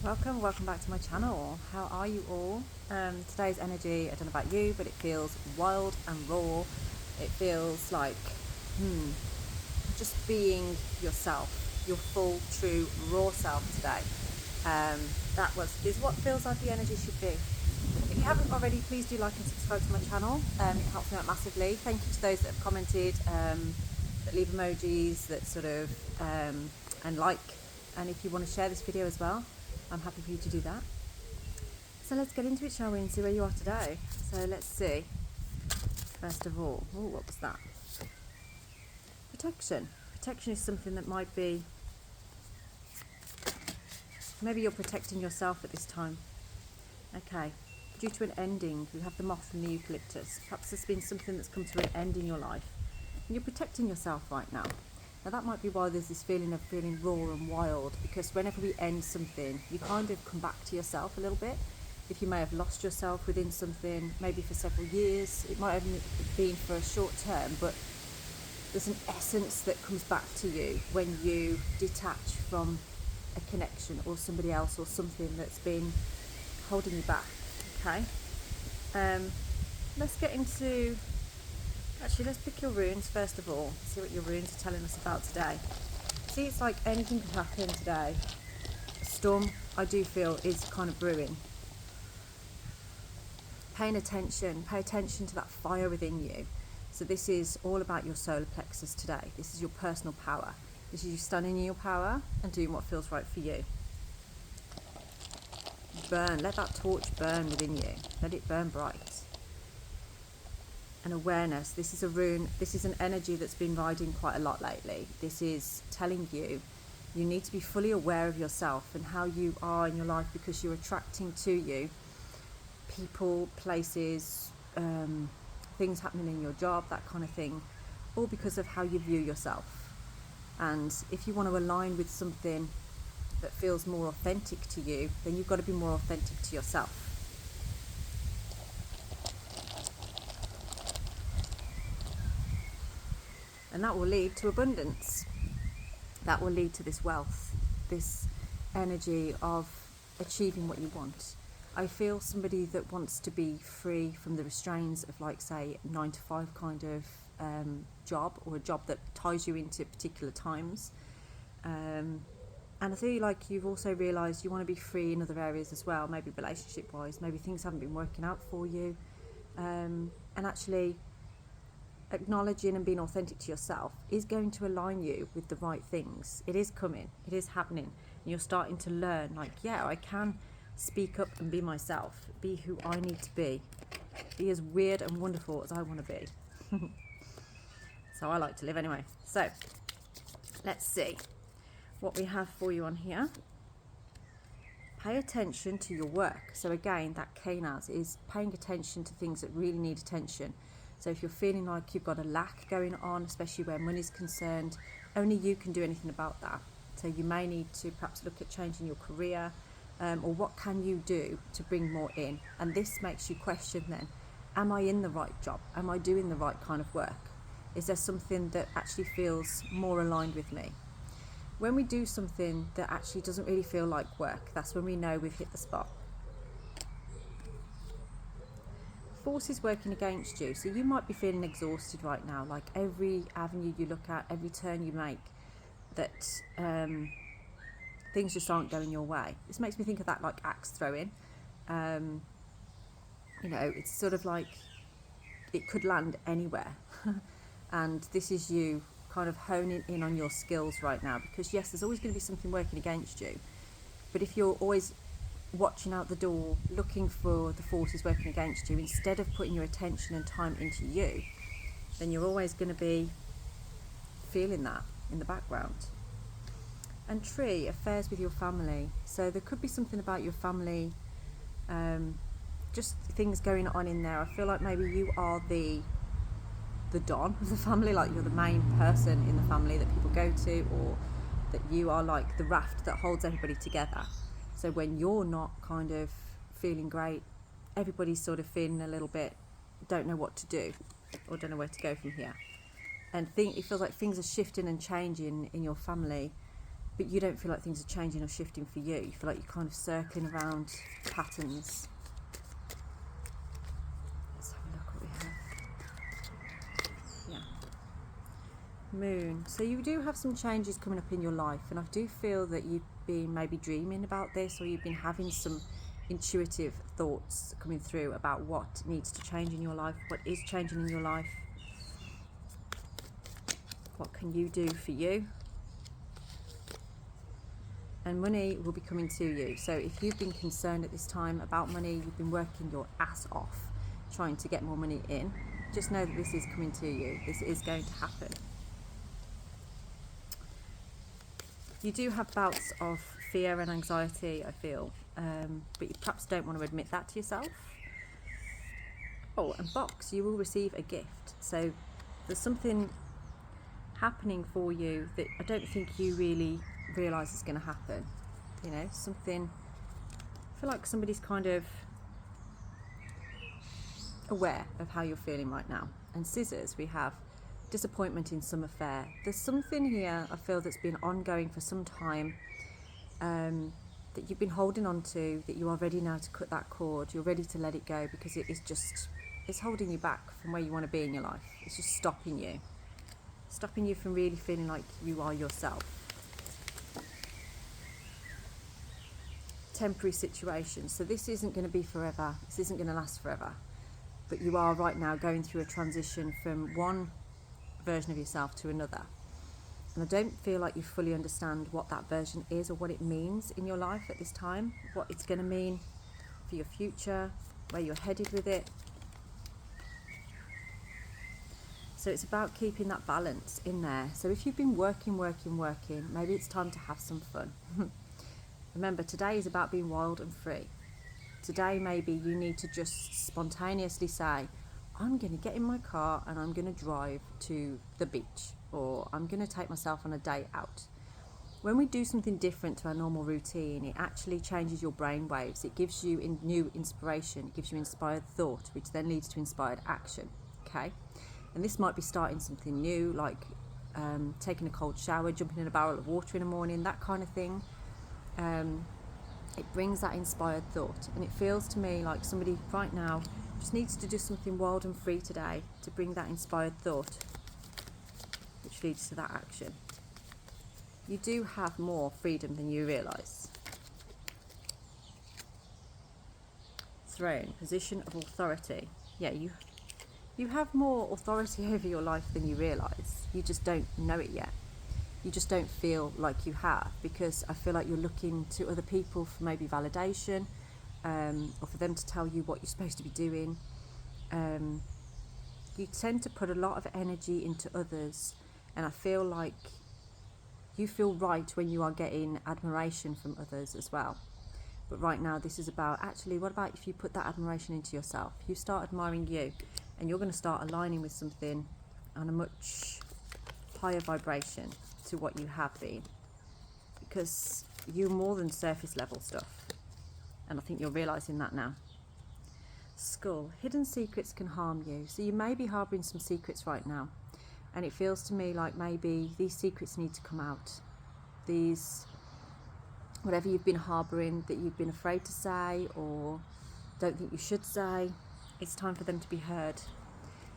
welcome back to my channel. How are you all? Today's energy, I don't know about you, but it feels wild and raw. It feels like just being yourself, your full, true, raw self today. Is what feels like the energy should be. If you haven't already, please do like and subscribe to my channel. It helps me out massively. Thank you to those that have commented, that leave emojis, that sort of and like. And if you want to share this video as well, I'm happy for you to do that. So let's get into it, shall we, and see where you are today. So let's see. First of all, what was that? Protection. Protection is something that might be, maybe you're protecting yourself at this time. Okay. Due to an ending, we have the moth and the eucalyptus. Perhaps there's been something that's come to an end in your life, and you're protecting yourself right now. Now that might be why there's this feeling of feeling raw and wild, because whenever we end something, you kind of come back to yourself a little bit. If you may have lost yourself within something, maybe for several years, it might have been for a short term, but there's an essence that comes back to you when you detach from a connection or somebody else or something that's been holding you back. Okay, let's get into, actually let's pick your runes first of all, see what your runes are telling us about today. See, it's like anything could happen today. A storm, I do feel, is kind of brewing. Pay attention to that fire within you. So this is all about your solar plexus today. This is your personal power. This is you standing in your power and doing what feels right for you. Burn, let that torch burn within you. Let it burn bright. And awareness, this is a rune, this is an energy that's been riding quite a lot lately. This is telling you, you need to be fully aware of yourself and how you are in your life, because you're attracting to you people, places, things happening in your job, that kind of thing, all because of how you view yourself. And if you want to align with something that feels more authentic to you, then you've got to be more authentic to yourself. And that will lead to abundance. That will lead to this wealth, this energy of achieving what you want. I feel somebody that wants to be free from the restraints of, like, say, 9 to 5 kind of job, or a job that ties you into particular times. And I feel like you've also realised you want to be free in other areas as well, maybe relationship wise, maybe things haven't been working out for you, and actually acknowledging and being authentic to yourself is going to align you with the right things. It is coming, it is happening, and you're starting to learn, like, yeah, I can speak up and be myself, be who I need to be as weird and wonderful as I want to be. So I like to live anyway. So let's see what we have for you on here. Pay attention to your work. So again, that Kanaz is paying attention to things that really need attention. So if you're feeling like you've got a lack going on, especially where money's concerned, only you can do anything about that. So you may need to perhaps look at changing your career, or what can you do to bring more in. And this makes you question then, am I in the right job? Am I doing the right kind of work? Is there something that actually feels more aligned with me? When we do something that actually doesn't really feel like work, that's when we know we've hit the spot. Forces working against you. So you might be feeling exhausted right now, like every avenue you look at, every turn you make, that things just aren't going your way. This makes me think of that, like, axe throwing. You know, it's sort of like it could land anywhere. And this is you kind of honing in on your skills right now, because yes, there's always going to be something working against you, but if you're always watching out the door looking for the forces working against you instead of putting your attention and time into you, then you're always going to be feeling that in the background. And tree, affairs with your family. So there could be something about your family, just things going on in there. I feel like maybe you are the don of the family, like you're the main person in the family that people go to, or that you are like the raft that holds everybody together. So when you're not kind of feeling great, everybody's sort of feeling a little bit, don't know what to do, or don't know where to go from here. And it feels like things are shifting and changing in your family but you don't feel like things are changing or shifting for you. You feel like you're kind of circling around patterns. Let's have a look what we have. Yeah. Moon. So you do have some changes coming up in your life, and I do feel that you've been maybe dreaming about this, or you've been having some intuitive thoughts coming through about what needs to change in your life, what is changing in your life. What can you do for you? And money will be coming to you. So if you've been concerned at this time about money, you've been working your ass off trying to get more money in, just know that this is coming to you. This is going to happen. You do have bouts of fear and anxiety, I feel, but you perhaps don't want to admit that to yourself. Oh, and box, you will receive a gift. So there's something happening for you that I don't think you really realise is going to happen. You know, something, I feel like somebody's kind of aware of how you're feeling right now. And scissors, we have disappointment in some affair. There's something here I feel that's been ongoing for some time, that you've been holding on to, that you are ready now to cut that cord. You're ready to let it go because it is just, it's holding you back from where you want to be in your life. It's just stopping you from really feeling like you are yourself. Temporary situation. So this isn't going to be forever. This isn't going to last forever. But you are right now going through a transition from one version of yourself to another. And I don't feel like you fully understand what that version is or what it means in your life at this time, what it's going to mean for your future, where you're headed with it. So it's about keeping that balance in there. So if you've been working, maybe it's time to have some fun. Remember, today is about being wild and free. Today, maybe you need to just spontaneously say, I'm going to get in my car and I'm going to drive to the beach, or I'm going to take myself on a day out. When we do something different to our normal routine, it actually changes your brain waves. It gives you new inspiration. It gives you inspired thought, which then leads to inspired action. Okay? And this might be starting something new, like taking a cold shower, jumping in a barrel of water in the morning, that kind of thing. It brings that inspired thought, and it feels to me like somebody right now just needs to do something wild and free today to bring that inspired thought, which leads to that action. You do have more freedom than you realise. Throne, position of authority. Yeah, you have more authority over your life than you realise. You just don't know it yet. You just don't feel like you have, because I feel like you're looking to other people for maybe validation, or for them to tell you what you're supposed to be doing. You tend to put a lot of energy into others, and I feel like you feel right when you are getting admiration from others as well. But right now this is about, actually, what about if you put that admiration into yourself? You start admiring you, and you're going to start aligning with something on a much higher vibration to what you have been, because you're more than surface level stuff, and I think you're realizing that now. Skull, hidden secrets can harm you. So you may be harboring some secrets right now, and it feels to me like maybe these secrets need to come out. These, whatever you've been harboring that you've been afraid to say or don't think you should say, it's time for them to be heard.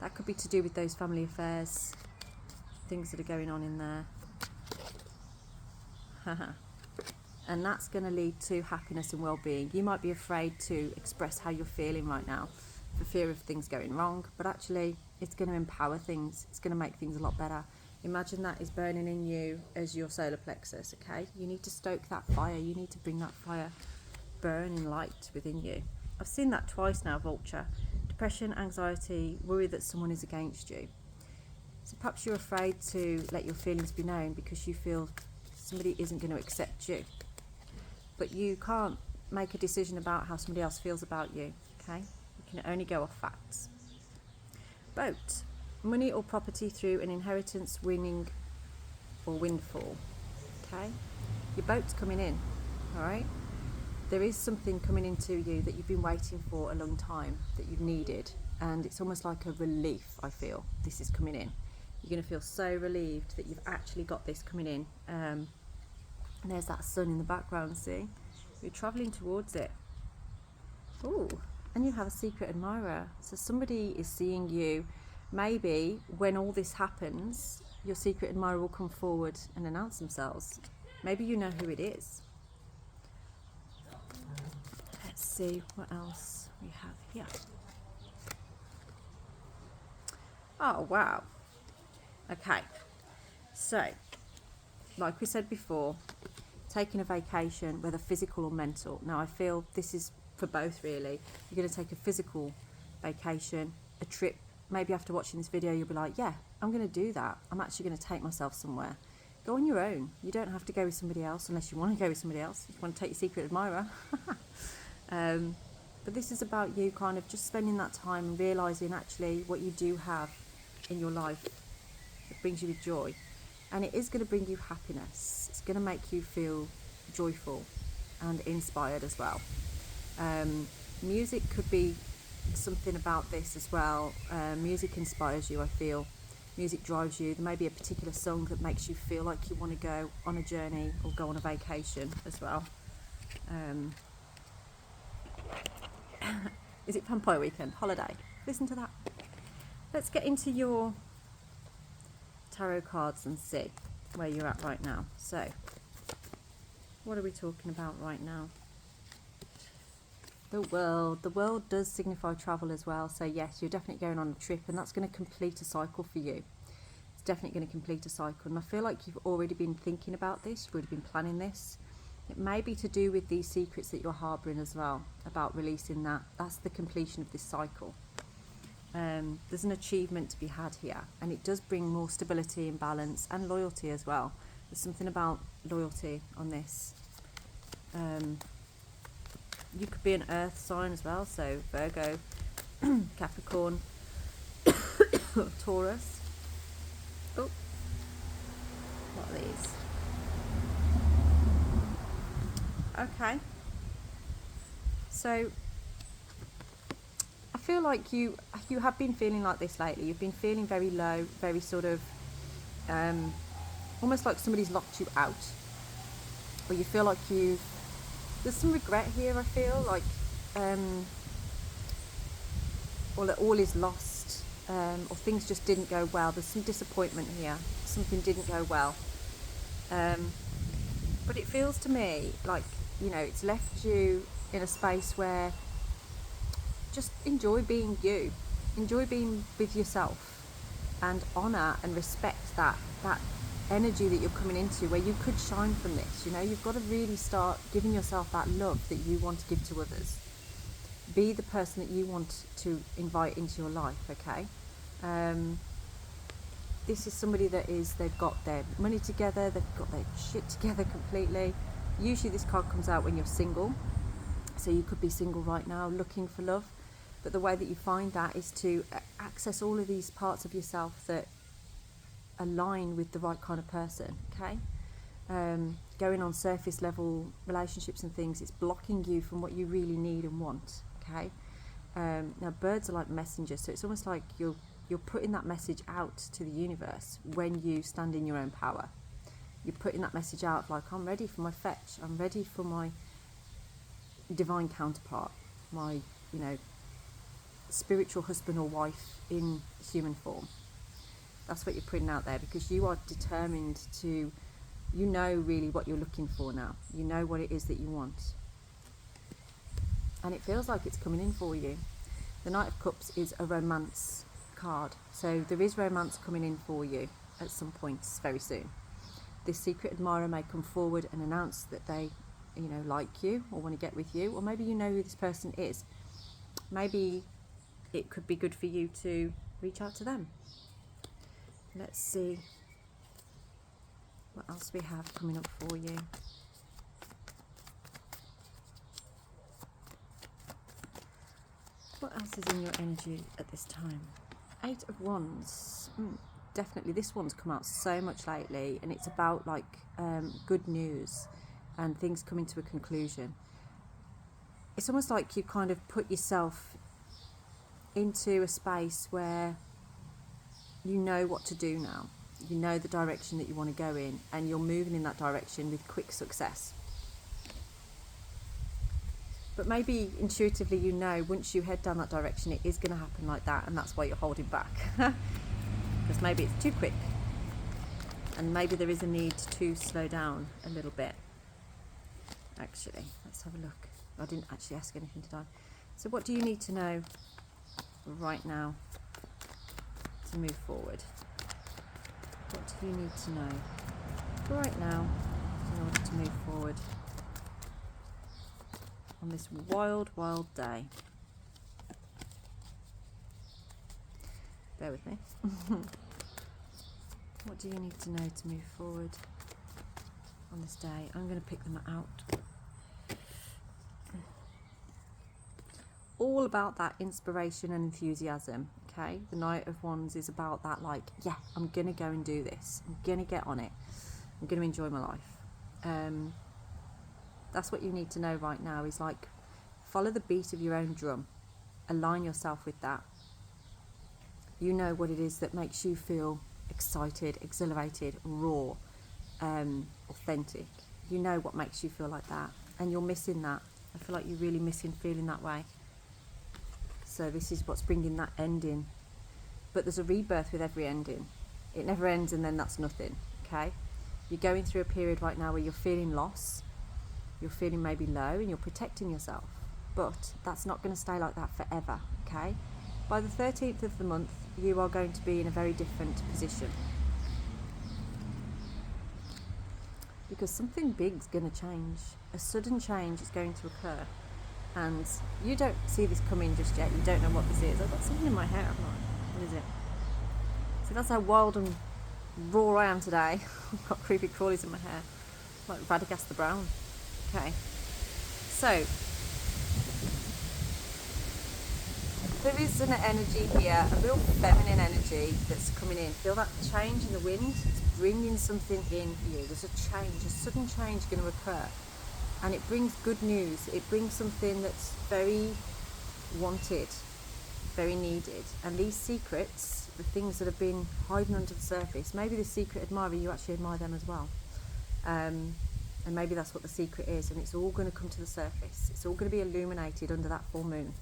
That could be to do with those family affairs, things that are going on in there. And that's going to lead to happiness and well-being. You might be afraid to express how you're feeling right now for fear of things going wrong, but actually it's going to empower things. It's going to make things a lot better. Imagine that is burning in you as your solar plexus, okay? You need to stoke that fire. You need to bring that fire burning light within you. I've seen that twice now, Vulture. Depression, anxiety, worry that someone is against you. So perhaps you're afraid to let your feelings be known because you feel somebody isn't going to accept you. But you can't make a decision about how somebody else feels about you, okay? You can only go off facts. Boat, money or property through an inheritance, winning or windfall, okay? Your boat's coming in, all right? There is something coming into you that you've been waiting for a long time, that you've needed, and it's almost like a relief, I feel. This is coming in. You're going to feel so relieved that you've actually got this coming in. And there's that sun in the background, see? You're travelling towards it. Ooh, and you have a secret admirer. So somebody is seeing you. Maybe when all this happens, your secret admirer will come forward and announce themselves. Maybe you know who it is. Let's see what else we have here. Oh, wow. Okay. So, like we said before, taking a vacation, whether physical or mental. Now, I feel this is for both, really. You're going to take a physical vacation, a trip. Maybe after watching this video, you'll be like, yeah, I'm going to do that. I'm actually going to take myself somewhere. Go on your own. You don't have to go with somebody else unless you want to go with somebody else. If you want to take your secret admirer. But this is about you kind of just spending that time and realising actually what you do have in your life that brings you joy. And it is going to bring you happiness. It's going to make you feel joyful and inspired as well. Music could be something about this as well. Music inspires you, I feel. Music drives you. There may be a particular song that makes you feel like you want to go on a journey or go on a vacation as well. Is it Vampire Weekend? Holiday? Listen to that. Let's get into your tarot cards and see where you're at right now. So, what are we talking about right now? The world. The world does signify travel as well. So yes, you're definitely going on a trip, and that's going to complete a cycle for you. It's definitely going to complete a cycle. And I feel like you've already been thinking about this. You've already been planning this. It may be to do with these secrets that you're harbouring as well, about releasing that. That's the completion of this cycle. There's an achievement to be had here, and it does bring more stability and balance and loyalty as well. There's something about loyalty on this. You could be an earth sign as well, so Virgo, Capricorn, Taurus. Oh, what are these? Okay, so I feel like you have been feeling like this lately. You've been feeling very low, very sort of almost like somebody's locked you out, or you feel like there's some regret here. I feel like or that all is lost, or things just didn't go well. There's some disappointment here. Something didn't go well, but it feels to me like, you know, it's left you in a space where just enjoy being you, enjoy being with yourself, and honour and respect that energy that you're coming into, where you could shine from this. You know, you've got to really start giving yourself that love that you want to give to others. Be the person that you want to invite into your life, okay? This is somebody they've got their money together, they've got their shit together completely. Usually this card comes out when you're single, so you could be single right now looking for love, but the way that you find that is to access all of these parts of yourself that align with the right kind of person, okay? Going on surface level relationships and things, it's blocking you from what you really need and want, okay? Now birds are like messengers, so it's almost like you're putting that message out to the universe when you stand in your own power. You're putting that message out like, I'm ready for my fetch, I'm ready for my divine counterpart, my, you know, spiritual husband or wife in human form. That's what you're putting out there, because you are determined to, you know really what you're looking for now. You know what it is that you want. And it feels like it's coming in for you. The Knight of Cups is a romance card. So there is romance coming in for you at some points very soon. This secret admirer may come forward and announce that they, you know, like you or want to get with you, or maybe you know who this person is. Maybe it could be good for you to reach out to them. Let's see what else we have coming up for you. What else is in your energy at this time? 8 of Wands. Definitely this one's come out so much lately, and it's about like good news and things coming to a conclusion. It's almost like you kind of put yourself into a space where you know what to do now. You know the direction that you want to go in, and you're moving in that direction with quick success. But maybe intuitively you know once you head down that direction it is going to happen like that, and that's why you're holding back. Because maybe it's too quick, and maybe there is a need to slow down a little bit. Actually, let's have a look. I didn't actually ask anything, did I? So what do you need to know right now to move forward? What do you need to know right now in order to move forward on this wild, wild day? Bear with me. What do you need to know to move forward on this day? I'm going to pick them out. All about that inspiration and enthusiasm, okay? The Knight of Wands is about that, like, yeah, I'm going to go and do this. I'm going to get on it. I'm going to enjoy my life. That's what you need to know right now, is like, follow the beat of your own drum. Align yourself with that. You know what it is that makes you feel excited, exhilarated, raw, authentic. You know what makes you feel like that, and you're missing that. I feel like you're really missing feeling that way. So this is what's bringing that ending. But there's a rebirth with every ending. It never ends and then that's nothing, okay? You're going through a period right now where you're feeling loss, you're feeling maybe low, and you're protecting yourself. But that's not going to stay like that forever, okay? By the 13th of the month, you are going to be in a very different position. Because something big's going to change. A sudden change is going to occur. And you don't see this coming just yet. You don't know what this is. I've got something in my hair, haven't I? What is it? So that's how wild and raw I am today. I've got creepy crawlies in my hair. Like Radagast the Brown. Okay. So, there is an energy here, a real feminine energy that's coming in. Feel that change in the wind? It's bringing something in for you. There's a change, a sudden change going to occur. And it brings good news. It brings something that's very wanted, very needed. And these secrets, the things that have been hiding under the surface, maybe the secret admirer, you actually admire them as well. And maybe that's what the secret is. And it's all going to come to the surface. It's all going to be illuminated under that full moon.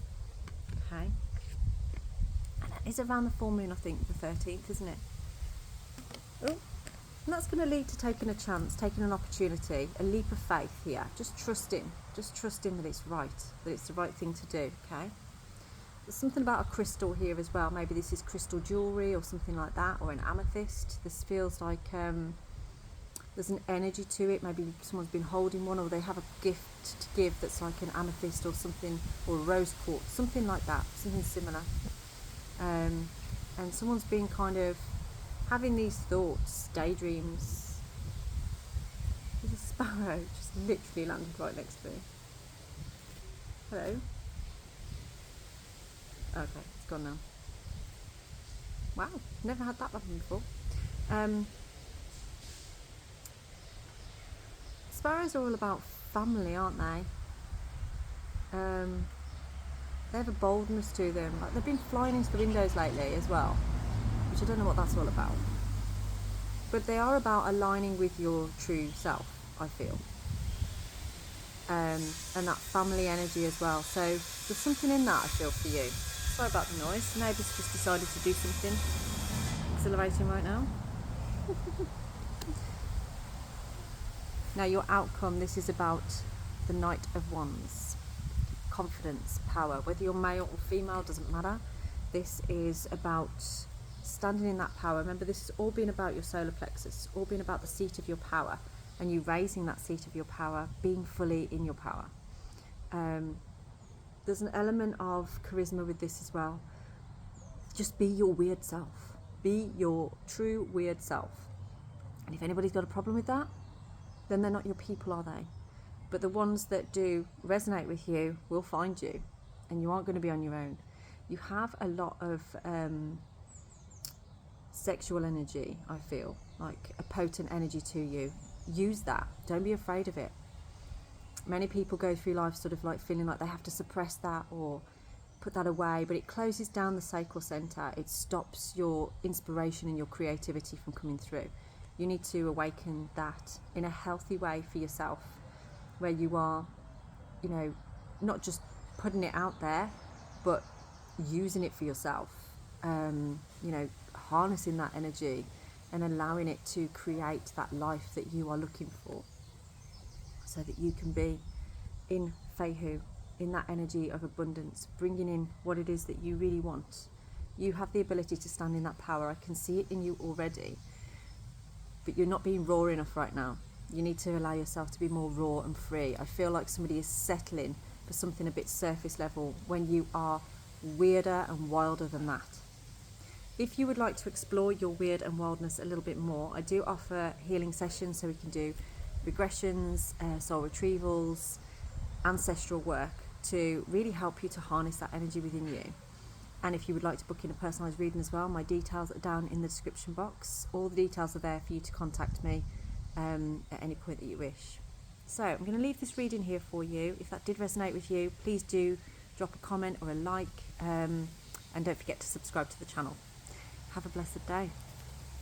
Okay? And that is around the full moon, I think, the 13th, isn't it? Oh. And that's going to lead to taking a chance, taking an opportunity, a leap of faith here. Just trusting that it's right, that it's the right thing to do, okay? There's something about a crystal here as well. Maybe this is crystal jewellery or something like that, or an amethyst. This feels like there's an energy to it. Maybe someone's been holding one, or they have a gift to give that's like an amethyst or something, or a rose quartz, something like that, something similar. And someone's been kind of having these thoughts, daydreams. There's a sparrow just literally landed right next to me. Hello? Okay, it's gone now. Wow, never had that happen before. Sparrows are all about family, aren't they? They have a boldness to them. Like, they've been flying into the windows lately as well, which I don't know what that's all about. But they are about aligning with your true self, I feel. And that family energy as well. So there's something in that, I feel, for you. Sorry about the noise. The neighbour's just decided to do something exhilarating right now. Now, your outcome, this is about the Knight of Wands. Confidence, power. Whether you're male or female, doesn't matter. This is about standing in that power. Remember, this has all been about your solar plexus, all been about the seat of your power, and you raising that seat of your power, being fully in your power. There's an element of charisma with this as well. Just be your weird self. Be your true weird self. And if anybody's got a problem with that, then they're not your people, are they? But the ones that do resonate with you will find you, and you aren't going to be on your own. You have a lot of sexual energy, I feel, like a potent energy to you. Use that. Don't be afraid of it. Many people go through life sort of like feeling like they have to suppress that or put that away, but it closes down the sacral center. It stops your inspiration and your creativity from coming through. You need to awaken that in a healthy way for yourself, where you are, you know, not just putting it out there, but using it for yourself, you know, harnessing that energy and allowing it to create that life that you are looking for, so that you can be in Feihu, in that energy of abundance, bringing in what it is that you really want. You have the ability to stand in that power. I can see it in you already, but you're not being raw enough right now. You need to allow yourself to be more raw and free. I feel like somebody is settling for something a bit surface level when you are weirder and wilder than that. If you would like to explore your weird and wildness a little bit more, I do offer healing sessions, so we can do regressions, soul retrievals, ancestral work to really help you to harness that energy within you. And if you would like to book in a personalised reading as well, my details are down in the description box. All the details are there for you to contact me at any point that you wish. So I'm going to leave this reading here for you. If that did resonate with you, please do drop a comment or a like, and don't forget to subscribe to the channel. Have a blessed day.